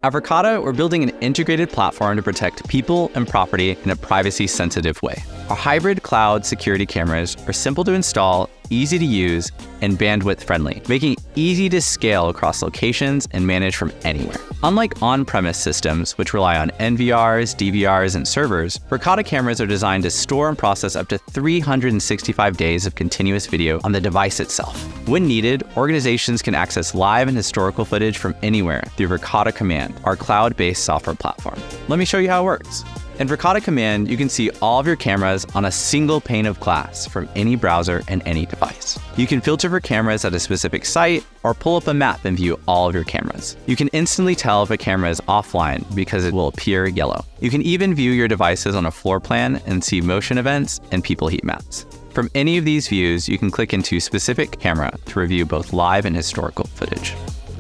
At Verkada, we're building an integrated platform to protect people and property in a privacy-sensitive way. Our hybrid cloud security cameras are simple to install, easy to use, and bandwidth-friendly, making it easy to scale across locations and manage from anywhere. Unlike on-premise systems, which rely on NVRs, DVRs, and servers, Verkada cameras are designed to store and process up to 365 days of continuous video on the device itself. When needed, organizations can access live and historical footage from anywhere through Verkada Command, our cloud-based software platform. Let me show you how it works. In Verkada Command, you can see all of your cameras on a single pane of glass from any browser and any device. You can filter for cameras at a specific site or pull up a map and view all of your cameras. You can instantly tell if a camera is offline because it will appear yellow. You can even view your devices on a floor plan and see motion events and people heat maps. From any of these views, you can click into a specific camera to review both live and historical footage.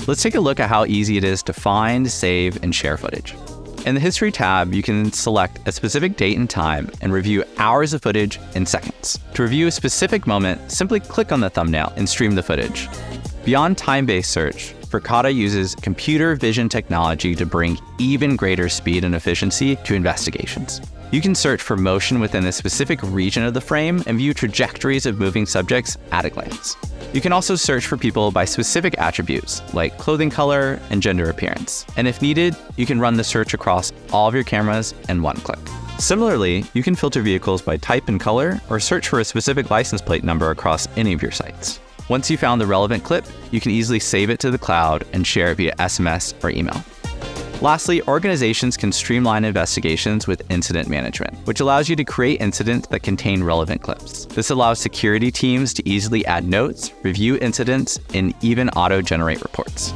Let's take a look at how easy it is to find, save, and share footage. In the History tab, you can select a specific date and time and review hours of footage in seconds. To review a specific moment, simply click on the thumbnail and stream the footage. Beyond time-based search, Verkada uses computer vision technology to bring even greater speed and efficiency to investigations. You can search for motion within a specific region of the frame and view trajectories of moving subjects at a glance. You can also search for people by specific attributes like clothing color and gender appearance. And if needed, you can run the search across all of your cameras in one click. Similarly, you can filter vehicles by type and color or search for a specific license plate number across any of your sites. Once you found the relevant clip, you can easily save it to the cloud and share it via SMS or email. Lastly, organizations can streamline investigations with incident management, which allows you to create incidents that contain relevant clips. This allows security teams to easily add notes, review incidents, and even auto-generate reports.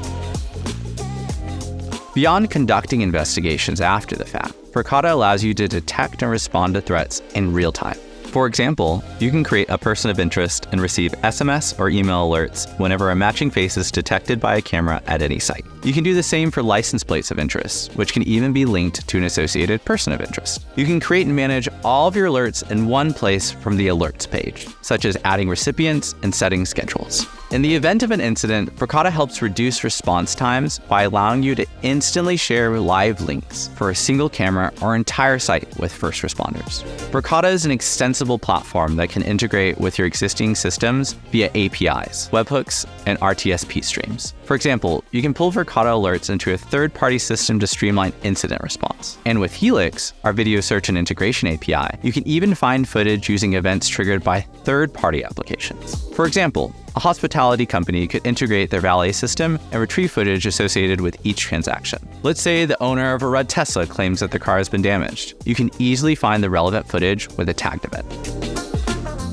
Beyond conducting investigations after the fact, Verkada allows you to detect and respond to threats in real time. For example, you can create a person of interest and receive SMS or email alerts whenever a matching face is detected by a camera at any site. You can do the same for license plates of interest, which can even be linked to an associated person of interest. You can create and manage all of your alerts in one place from the alerts page, such as adding recipients and setting schedules. In the event of an incident, Verkada helps reduce response times by allowing you to instantly share live links for a single camera or entire site with first responders. Verkada is an extensible platform that can integrate with your existing systems via APIs, webhooks, and RTSP streams. For example, you can pull Verkada alerts into a third-party system to streamline incident response. And with Helix, our video search and integration API, you can even find footage using events triggered by third-party applications. For example, a hospitality company could integrate their valet system and retrieve footage associated with each transaction. Let's say the owner of a red Tesla claims that the car has been damaged. You can easily find the relevant footage with a tagged event.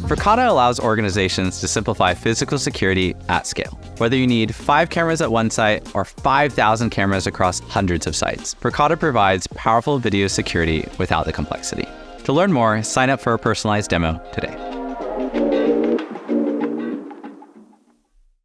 Verkada allows organizations to simplify physical security at scale. Whether you need 5 cameras at one site or 5,000 cameras across hundreds of sites, Verkada provides powerful video security without the complexity. To learn more, sign up for a personalized demo today.